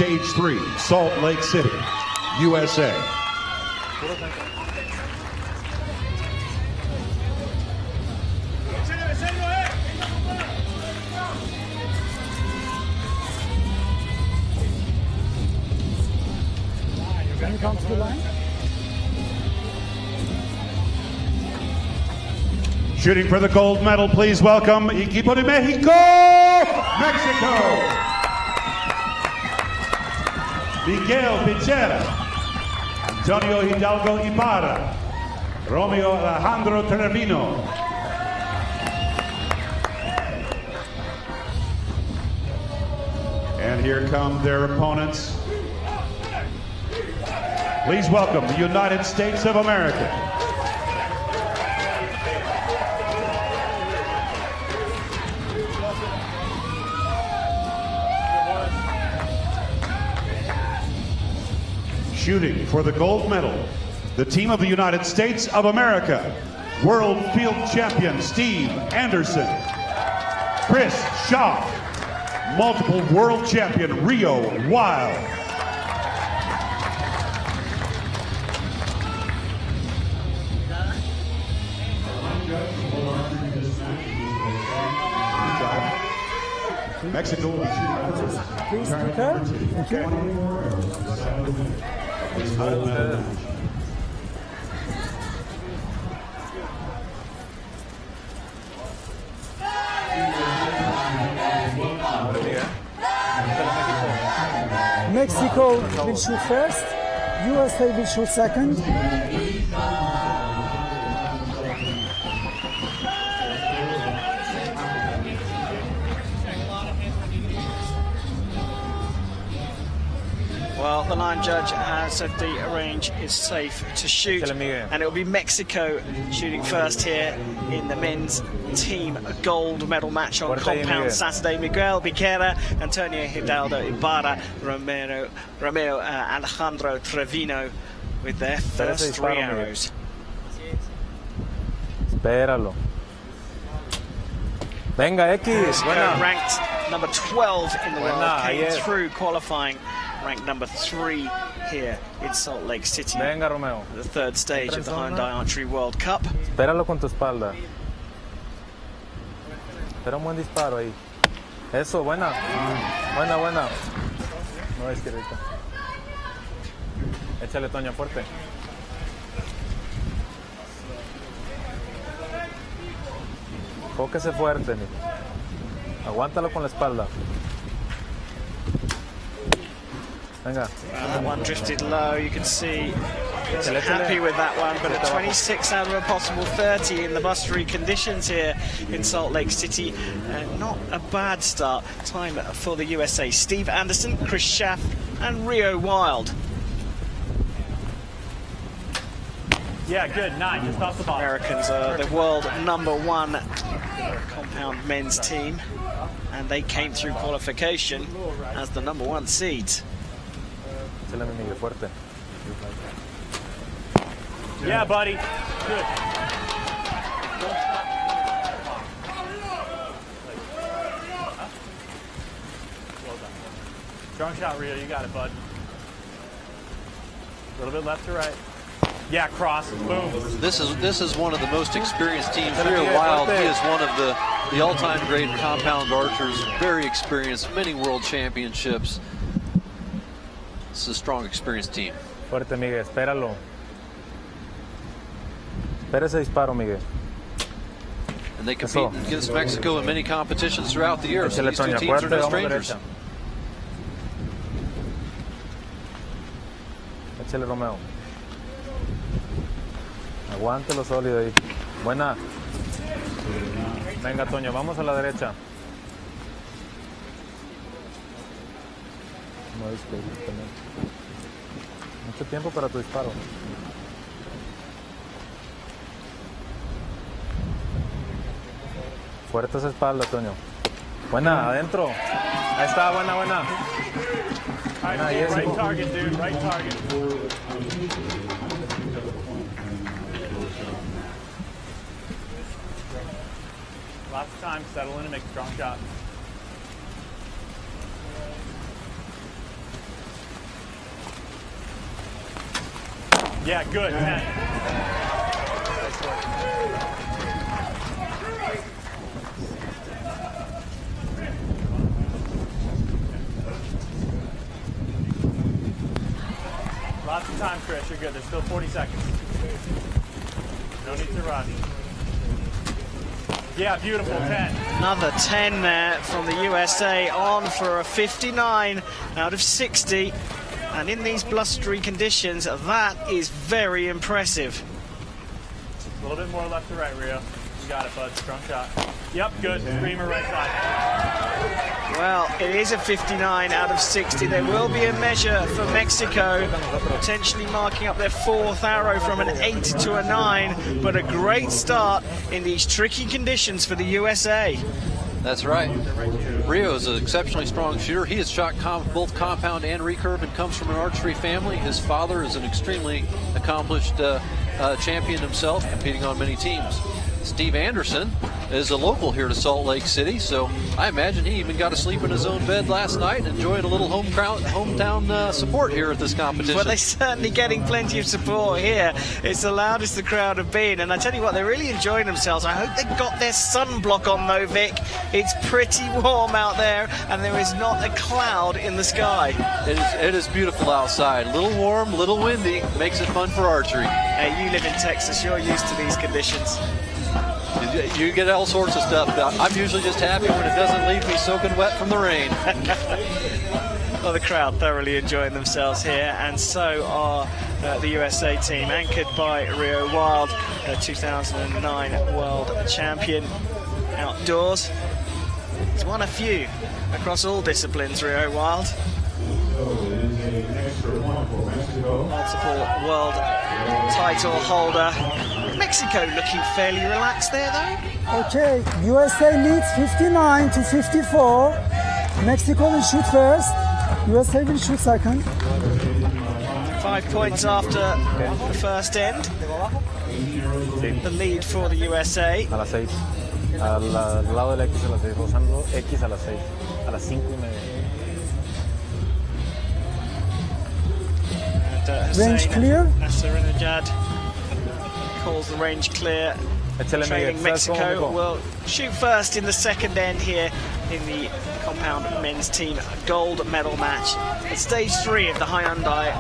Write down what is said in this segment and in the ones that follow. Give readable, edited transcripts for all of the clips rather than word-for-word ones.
Stage 3, Salt Lake City, USA. Can you come to the line? Shooting for the gold medal, please welcome Equipo de Mexico, Mexico. Miguel Pichera, Antonio Hidalgo Ibarra, Romeo Alejandro Trevino. And here come their opponents. Please welcome the United States of America. Shooting for the gold medal, the team of the United States of America, World Field Champion Steve Anderson, Chris Shaw, multiple World Champion Rio Wild, Mexico will be shooting first. Please prepare. Mexico will shoot first, USA will shoot second. Well, the line judge has said the range is safe to shoot, and it will be Mexico shooting first here in the men's team gold medal match on compound Saturday. Miguel Pichera, Antonio Hidalgo Ibarra, Romeo Alejandro Trevino with their first 3 arrows. Espéralo. Venga, X. Buena. Ranked number 12 in the world, came through qualifying ranked number 3 here in Salt Lake City. Venga, Romeo. The 3rd stage of the Hyundai Archery World Cup. Espéralo con tu espalda. Espera un buen disparo ahí. Eso, buena. Buena, buena. No es que rica. Échale, Toño, fuerte. Fóquese fuerte, Nick. Aguántalo con la espalda. Venga. That one drifted low, you can see he's happy with that one, but a 26 out of a possible 30 in the blustery conditions here in Salt Lake City. Not a bad start time for the USA. Steve Anderson, Chris Schaff and Rio Wild. Yeah, good, 9, just off the bottom. Americans are the world #1 compound men's team, and they came through qualification as the #1 seeds. Yeah, buddy. Good. Strong shot, Rio. You got it, bud. A little bit left to right. Yeah, cross. Boom. This is one of the most experienced teams here. Wild, he is one of the all-time great compound archers. Very experienced, many world championships. This is a strong, experienced team. Fuerte, Miguel. Espéralo. Espera ese disparo, Miguel. And they compete against Mexico in many competitions throughout the year. So these two Toño, teams are no vamos strangers. derecha. Échale, Romeo. Aguántelo sólido ahí. Buena. Venga, Toño, vamos a la derecha. No despegues también. Mucho tiempo para tu disparo. Fuerte esa espalda, Toño. Buena, adentro. Ahí está, buena, buena. Right target, dude. Right target. Lots of time, settle in and make a strong shot. Yeah, good. 10. Lots of time, Chris. You're good. There's still 40 seconds. No need to rush. Yeah, beautiful. 10. Another 10 there from the USA, on for a 59 out of 60. And in these blustery conditions, that is very impressive. A little bit more left to right, Rio. You got it, bud. Strong shot. Yep, good. Screamer right side. Well, it is a 59 out of 60. There will be a measure for Mexico, potentially marking up their 4th arrow from an 8 to a 9, but a great start in these tricky conditions for the USA. That's right. Rio is an exceptionally strong shooter. He has shot both compound and recurve and comes from an archery family. His father is an extremely accomplished champion himself, competing on many teams. Steve Anderson is a local here to Salt Lake City, so I imagine he even got to sleep in his own bed last night, enjoying a little hometown support here at this competition. Well, they're certainly getting plenty of support here. It's the loudest the crowd have been, and I tell you what, they're really enjoying themselves. I hope they've got their sunblock on though, Vic. It's pretty warm out there, and there is not a cloud in the sky. It is beautiful outside. A little warm, a little windy, makes it fun for archery. Hey, you live in Texas, you're used to these conditions. You get all sorts of stuff. I'm usually just happy when it doesn't leave me soaking wet from the rain. Well, the crowd thoroughly enjoying themselves here, and so are the USA team, anchored by Rio Wild, 2009 world champion outdoors. He's won a few across all disciplines, Rio Wild. Multiple world title holder. Mexico looking fairly relaxed there, though. Okay, USA leads 59 to 54. Mexico will shoot first. USA will shoot second. 5 points after the first end. The lead for the USA. A las 6. Al lado del X a las 6. Rosando X a las 6. A las 5:30. Range clear. Nasser calls the range clear. Trailing Mexico will shoot first in the second end here in the compound men's team gold medal match at stage 3 of the Hyundai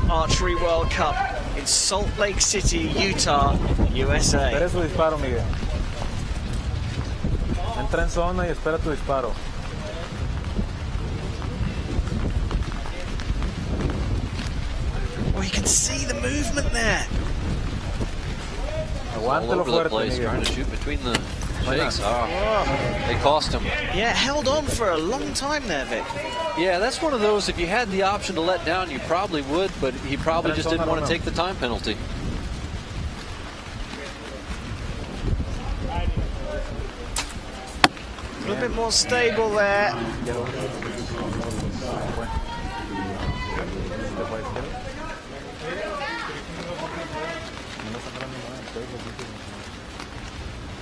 Archery World Cup in Salt Lake City, Utah, USA. Espera su disparo, Miguel. Entra en zona y espera tu disparo. Well, you can see the movement there. All over the place, trying to shoot between the shakes. They cost him. Yeah, held on for a long time there, Vic. Yeah, that's one of those, if you had the option to let down, you probably would, but he probably just didn't want to take the time penalty. A little bit more stable there.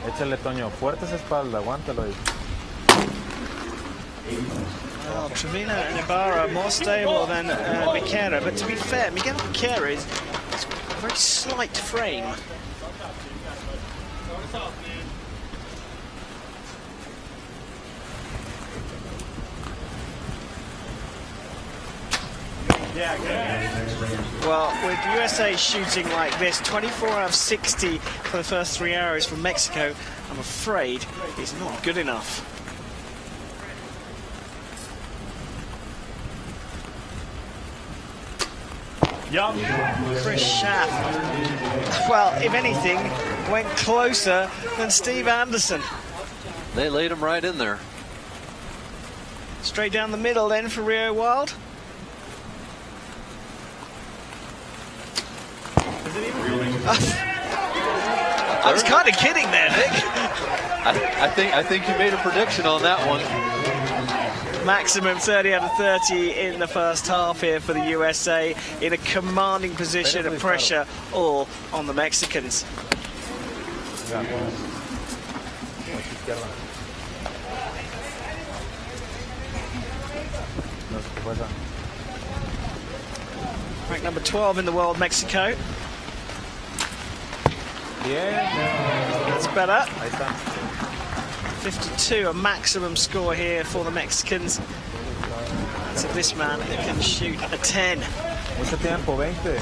Échale, Toño, fuerte esa espalda, aguántalo ahí. Well, Trevino and Ibarra more stable than Miquera, but to be fair, Miguel Miquera is a very slight frame. Well, with USA shooting like this, 24 out of 60 for the first 3 arrows from Mexico, I'm afraid it's not good enough. Yup. Chris Schaff, well, if anything, went closer than Steve Anderson. They laid him right in there. Straight down the middle then for Rio Wild. I was kind of kidding there, Vic. I think you made a prediction on that one. Maximum 30 out of 30 in the first half here for the USA, in a commanding position of pressure all on the Mexicans. Ranked number 12 in the world, Mexico. Bien. That's better. Ahí está. 52, a maximum score here for the Mexicans. So this man can shoot a 10. Mucho tiempo, 20.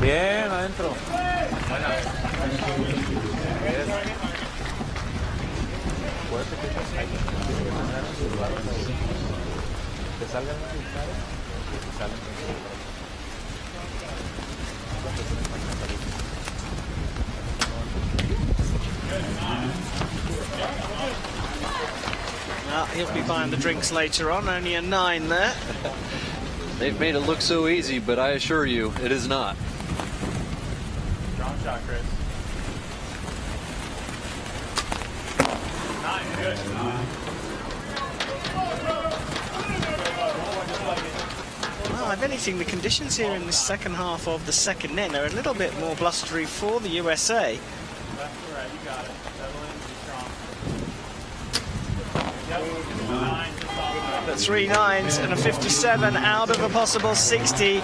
Bien, adentro. Buena. Que salgan Well, he'll be buying the drinks later on, only a 9 there. They've made it look so easy, but I assure you, it is not. Strong shot, Chris. 9, good. Well, if anything, the conditions here in the second half of the second net are a little bit more blustery for the USA. Left to right, you got it. Settle in, be strong. Yep. 9, just off. But 3 9s and a 57 out of a possible 60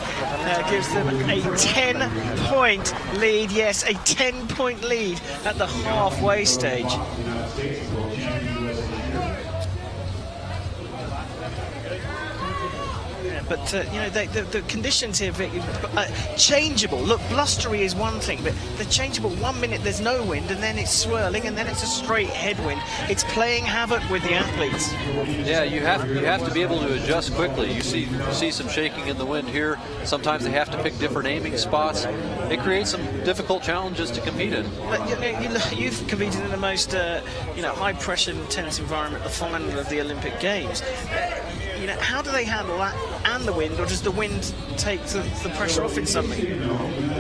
gives them a 10-point lead. Yes, a 10-point lead at the halfway stage. But you know, the conditions here changeable. Look, blustery is one thing, but they're changeable. 1 minute there's no wind, and then it's swirling, and then it's a straight headwind. It's playing havoc with the athletes. Yeah, you have to be able to adjust quickly. You see some shaking in the wind here. Sometimes they have to pick different aiming spots. It creates some difficult challenges to compete in. But you've competed in the most high pressure, intense environment, the final of the Olympic Games. How do they handle that and the wind, or does the wind take the pressure off in something?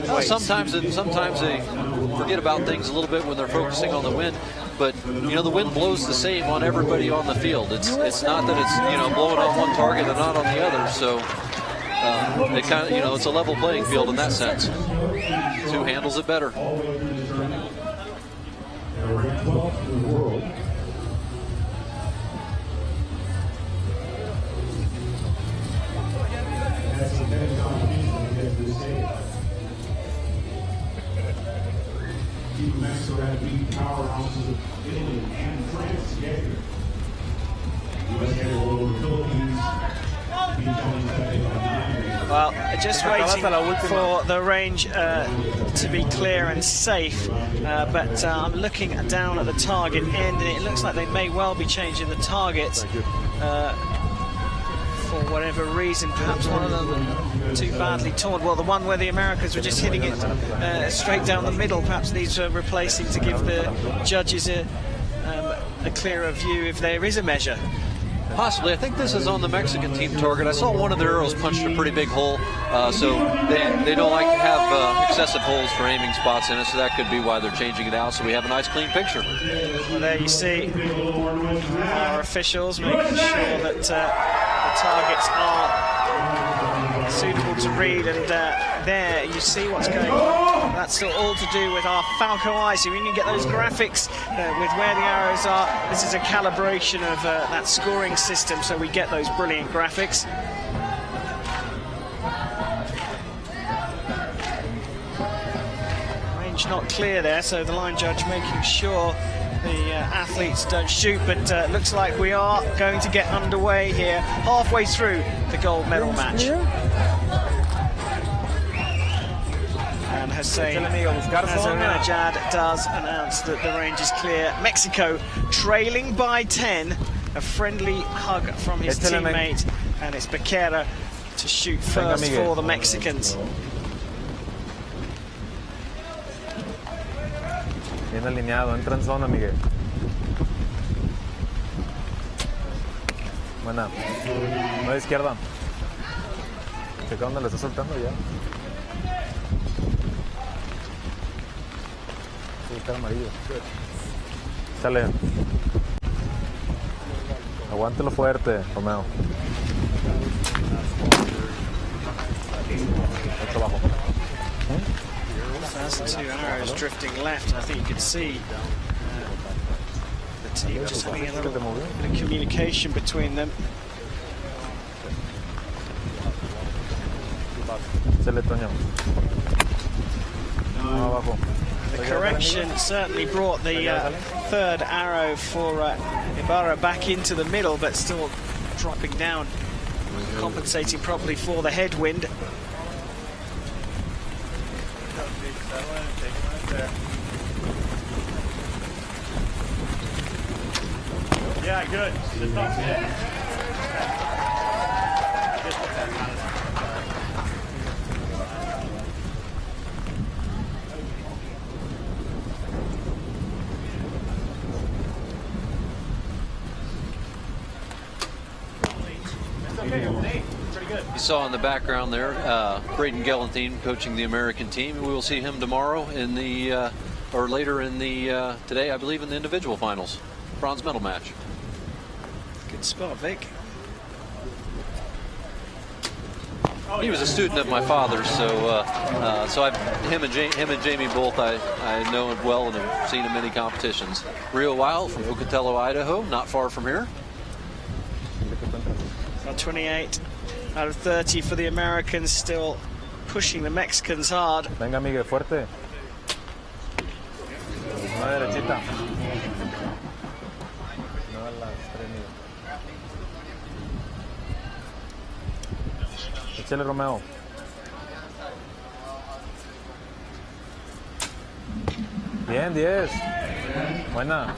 Well, sometimes they forget about things a little bit when they're focusing on the wind. But the wind blows the same on everybody on the field. It's not that it's blowing on one target and not on the other. So it kind of it's a level playing field in that sense. Who handles it better? Ranked 12th in the world. That's the men's competition to get to the stage. Team Mexico had to beat powerhouses of Italy and France to get here. USA will over the Philippines. Well, just waiting for the range to be clear and safe, but I'm looking down at the target end, and it looks like they may well be changing the targets for whatever reason. Perhaps one of them too badly torn. Well, the one where the Americans were just hitting it straight down the middle, perhaps these are replacing to give the judges a clearer view if there is a measure. Possibly. I think this is on the Mexican team target. I saw one of their arrows punched a pretty big hole, so they don't like to have excessive holes for aiming spots in it, so that could be why they're changing it out, so we have a nice clean picture. Well, there you see our officials making sure that the targets are suitable to read, and there you see what's going on. That's all to do with our Falco Eye, so when you get those graphics with where the arrows are, this is a calibration of that scoring system, so we get those brilliant graphics. Range not clear there, so the line judge making sure the athletes don't shoot, but looks like we are going to get underway here, halfway through the gold medal match. And Hussein Azarajad does announce that the range is clear. Mexico trailing by 10. A friendly hug from his teammate, and it's Becerra to shoot first for the Mexicans. Bien alineado, entra en zona, Miguel. Buena. No de izquierda. Checa dónde le está soltando ya. Sí, está amarillo. Sale. Aguántelo fuerte, Romeo. Otro bajo. That's the two arrows drifting left, and I think you can see the team just having a little bit of communication between them. Échale, Toño. Abajo. The correction certainly brought the third arrow for Ibarra back into the middle, but still dropping down, compensating properly for the headwind. Yeah, good. Just off the edge. You saw in the background there, Braden Gellenthine coaching the American team. We will see him tomorrow in the, or later in the, today I believe in the individual finals, bronze medal match. Good spot, Vic. He was a student of my father's, so him and Jamie both I know him well and have seen in many competitions. Rio Wild from Pocatello, Idaho, not far from here. 28 out of 30 for the Americans, still pushing the Mexicans hard. Venga, Miguel, fuerte. Una derechita. No a las 3 Miguel. Échale, Romeo. Bien, 10. Buena.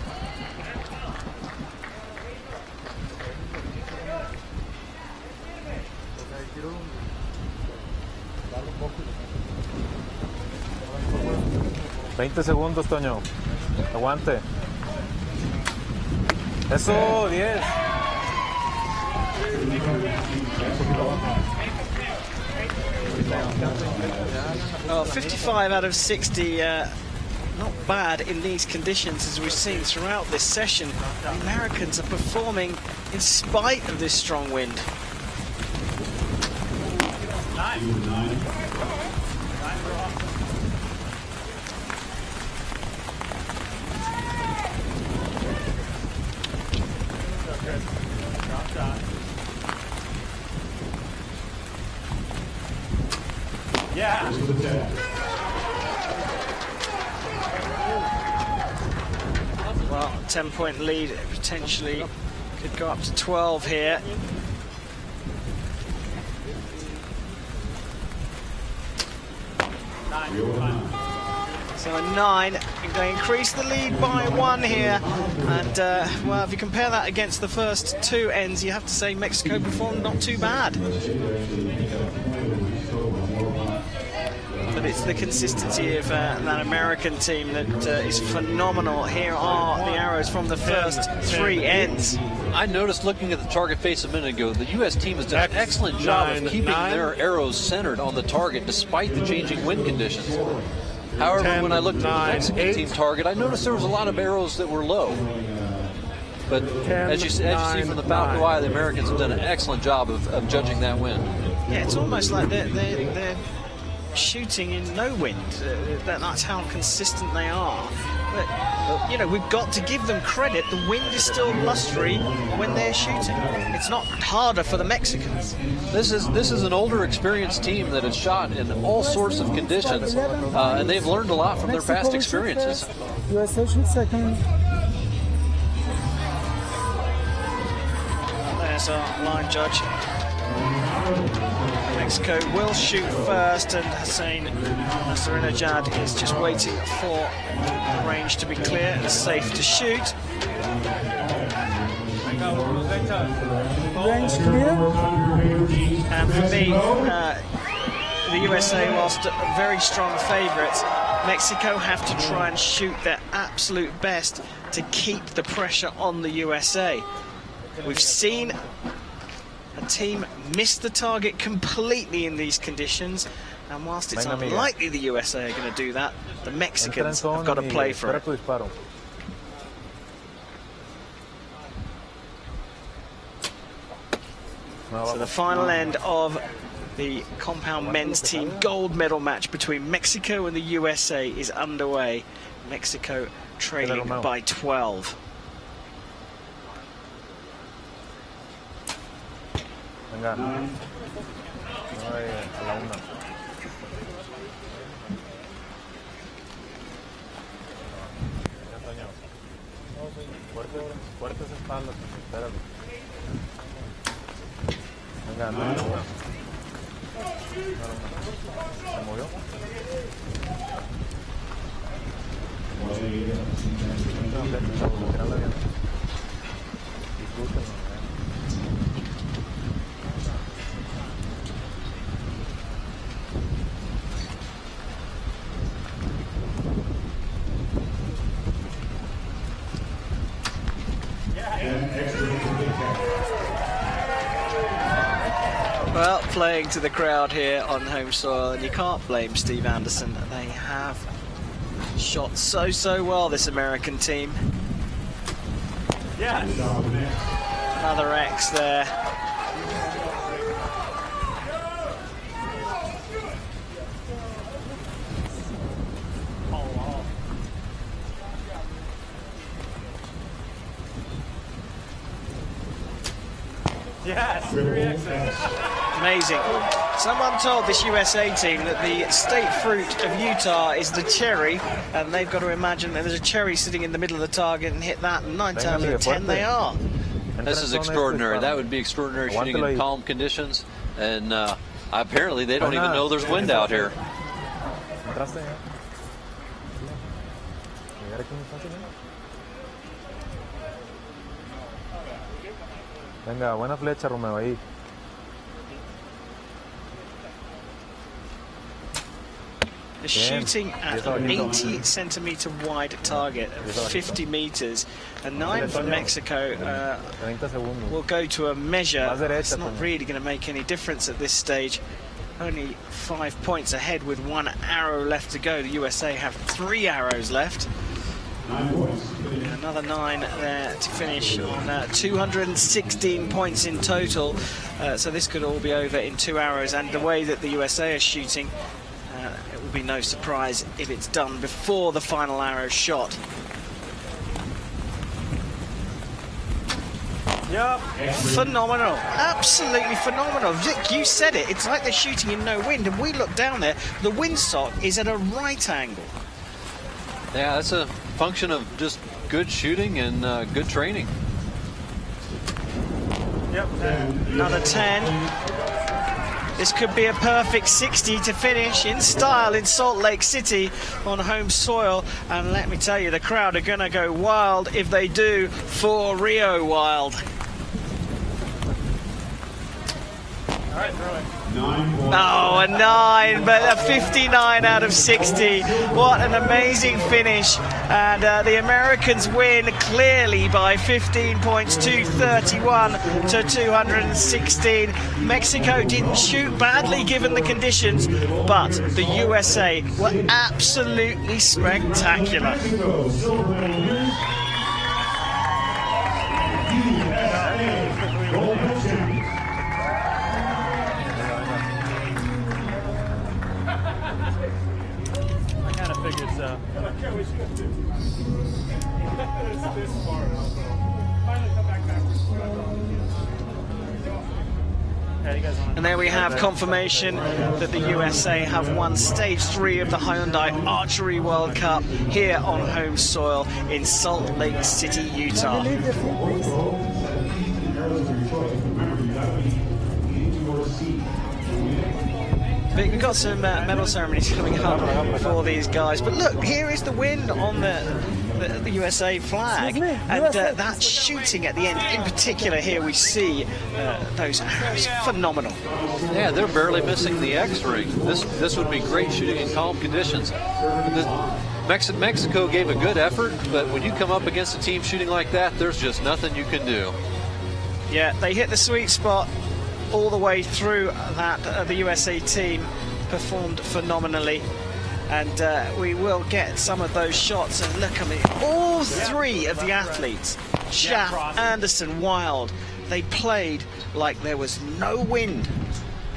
$20 segundos, Toño. Aguante. Eso, 10. Oh, 55 out of 60, not bad in these conditions, as we've seen throughout this session. The Americans are performing in spite of this strong wind. Yeah. Well, 10-point lead potentially could go up to 12 here. So a 9, they increase the lead by 1 here, and well, if you compare that against the first 2 ends, you have to say Mexico performed not too bad. But it's the consistency of that American team that is phenomenal. Here are the arrows from the first 3 ends. I noticed looking at the target face a minute ago, the U.S. team has done an excellent job of keeping their arrows centered on the target despite the changing wind conditions. However, when I looked at the Mexican team target, I noticed there was a lot of arrows that were low. But as you see from the Falco Eye, the Americans have done an excellent job of judging that wind. Yeah, it's almost like they're shooting in no wind. That's how consistent they are. But, you know, we've got to give them credit. The wind is still blustery when they're shooting. It's not harder for the Mexicans. This is an older, experienced team that has shot in all sorts of conditions, and they've learned a lot from their past experiences. USA shoot second. There's our line judge. Mexico will shoot first, and Hussein Nasrinejad is just waiting for the range to be clear and safe to shoot. Range clear. And for me, the USA, whilst very strong favourites, Mexico have to try and shoot their absolute best to keep the pressure on the USA. We've seen a team miss the target completely in these conditions, and whilst it's unlikely the USA are going to do that, the Mexicans have got to play for it. So the final end of the compound men's team gold medal match between Mexico and the USA is underway. Mexico trailing by 12. Venga. 9 a la 1. Fuertes espaldas, espérate. Venga, no. ¿Se movió? Disfrútenlo. Well, playing to the crowd here on home soil, and you can't blame Steve Anderson. They have shot so well, this American team. Yes. Another X there. Yes. 3X. Amazing. Someone told this USA team that the state fruit of Utah is the cherry, and they've got to imagine that there's a cherry sitting in the middle of the target and hit that, and 9 times out of 10 they are. This is extraordinary. That would be extraordinary shooting in calm conditions, and apparently they don't even know there's wind out here. Venga, buena flecha, Romeo, ahí. They're shooting at an 80 centimeter wide target of 50 meters. A 9 from Mexico will go to a measure. It's not really going to make any difference at this stage. Only 5 points ahead with 1 arrow left to go. The USA have 3 arrows left. Another 9 there to finish on 216 points in total. So this could all be over in 2 arrows. And the way that the USA are shooting, it will be no surprise if it's done before the final arrow shot. Yep. Phenomenal, absolutely phenomenal. Vic, you said it, it's like they're shooting in no wind, and we look down there, the windsock is at a right angle. Yeah, that's a function of just good shooting and good training. Yep. Another 10. This could be a perfect 60 to finish in style in Salt Lake City on home soil. And let me tell you, the crowd are going to go wild if they do, for Rio wild. All right, throw it. Oh, a 9, but a 59 out of 60. What an amazing finish. And the Americans win clearly by 15 points, 231 to 216. Mexico didn't shoot badly given the conditions, but the USA were absolutely spectacular. Figured so. And there we have confirmation that the USA have won stage 3 of the Hyundai Archery World Cup here on home soil in Salt Lake City, Utah. Vic, we've got some medal ceremonies coming up for these guys, but look, here is the wind on the USA flag, and that shooting at the end, in particular here we see those arrows, phenomenal. Yeah, they're barely missing the X-ring. This would be great shooting in calm conditions. Mexico gave a good effort, but when you come up against a team shooting like that, there's just nothing you can do. Yeah, they hit the sweet spot all the way through that. The USA team performed phenomenally, and we will get some of those shots. And look, I mean, all 3 of the athletes, Schaff, Anderson, Wild, they played like there was no wind.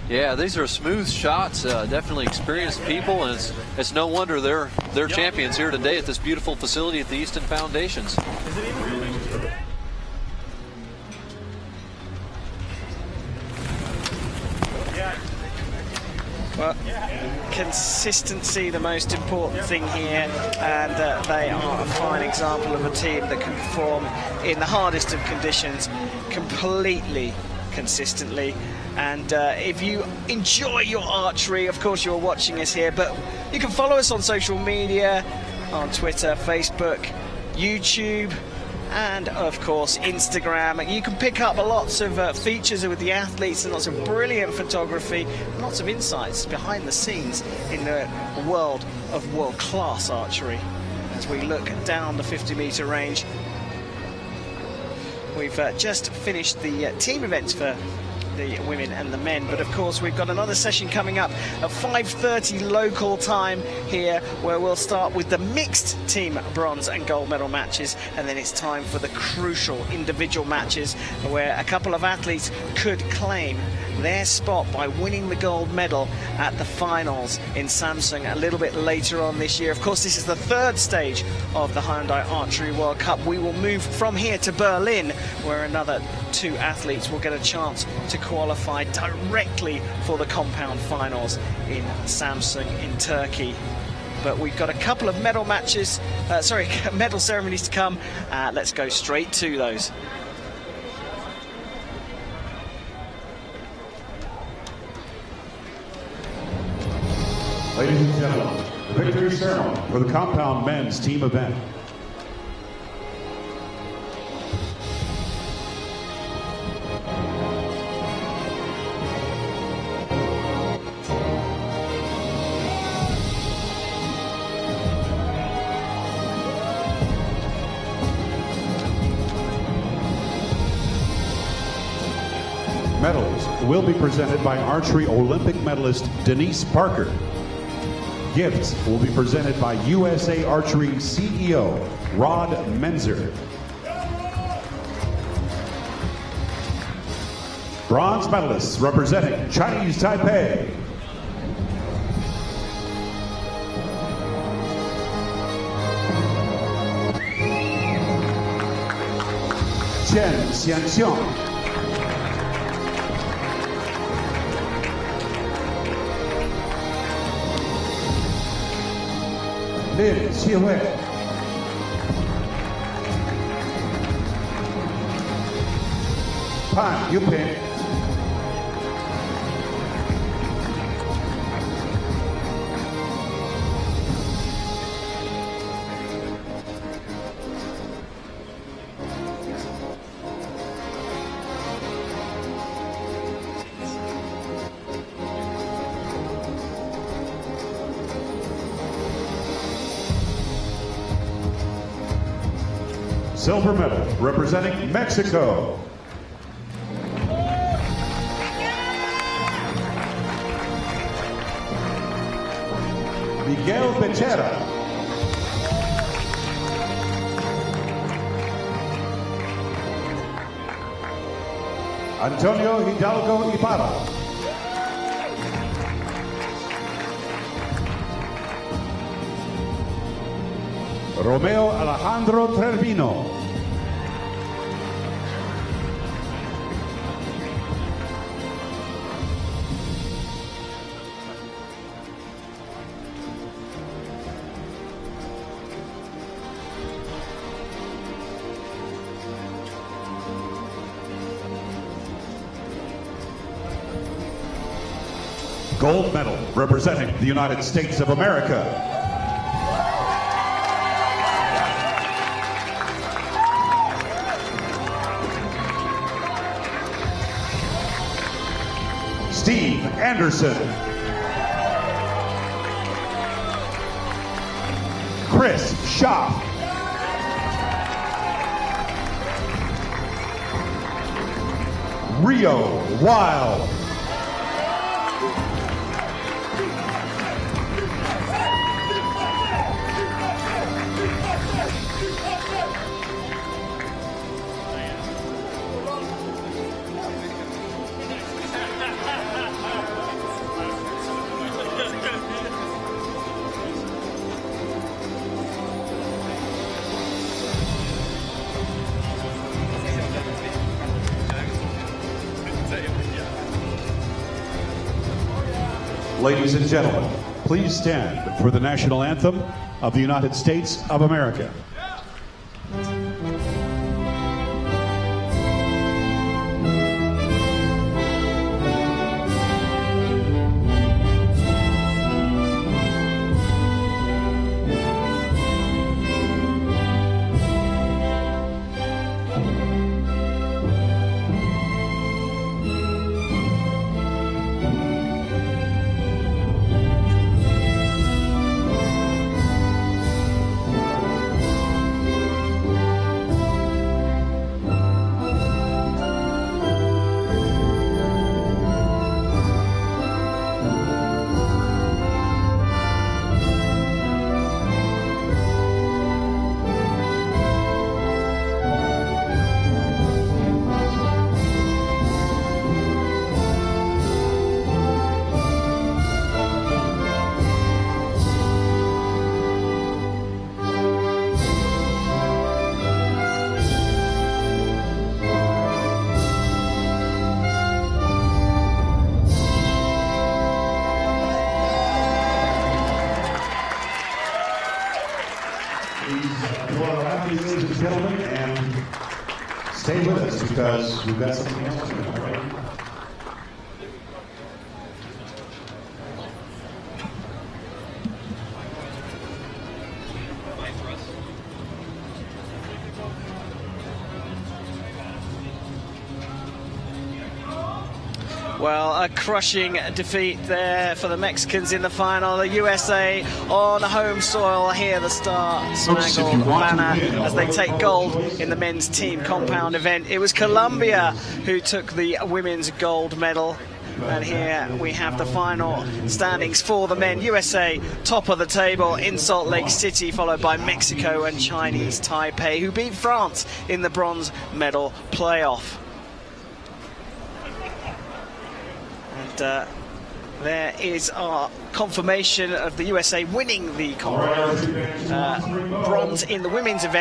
Yeah, these are smooth shots, definitely experienced people, and it's no wonder they're champions here today at this beautiful facility at the Easton Foundations. But consistency, the most important thing here, and they are a fine example of a team that can perform in the hardest of conditions completely consistently. And if you enjoy your archery, of course you're watching us here, but you can follow us on social media, on Twitter, Facebook, YouTube, and of course Instagram. You can pick up lots of features with the athletes and lots of brilliant photography and lots of insights behind the scenes in the world of world-class archery. As we look down the 50-meter range, we've just finished the team events for the women and the men, but of course we've got another session coming up at 5:30 local time here, where we'll start with the mixed team bronze and gold medal matches, and then it's time for the crucial individual matches where a couple of athletes could claim their spot by winning the gold medal at the finals in Samsung a little bit later on this year. Of course, this is the third stage of the Hyundai Archery World Cup. We will move from here to Berlin, where another 2 athletes will get a chance to qualify directly for the compound finals in Samsung in Turkey. But we've got a couple of medal matches, medal ceremonies to come. Let's go straight to those. Ladies and gentlemen, the victory ceremony for the compound men's team event. Medals will be presented by archery Olympic medalist Denise Parker. Gifts will be presented by USA Archery CEO Rod Menzer. Bronze medalists representing Chinese Taipei. Chen Xianxiang. Lin Qihui. Pan Yuping. Silver medal representing Mexico. Miguel Becerra. Antonio Hidalgo Ibarra. Romeo Alejandro Trevino. Gold medal representing the United States of America. Steve Anderson. Chris Schaff. Rio Wild. Ladies and gentlemen, please stand for the national anthem of the United States of America. Ladies and gentlemen, and stay with us because we've got something else to do. Well, a crushing defeat there for the Mexicans in the final. The USA on home soil here, the Star-Spangled Banner, as they take gold in the men's team compound event. It was Colombia who took the women's gold medal. And here we have the final standings for the men. USA top of the table in Salt Lake City, followed by Mexico and Chinese Taipei, who beat France in the bronze medal playoff. And there is our confirmation of the USA winning the bronze in the women's event.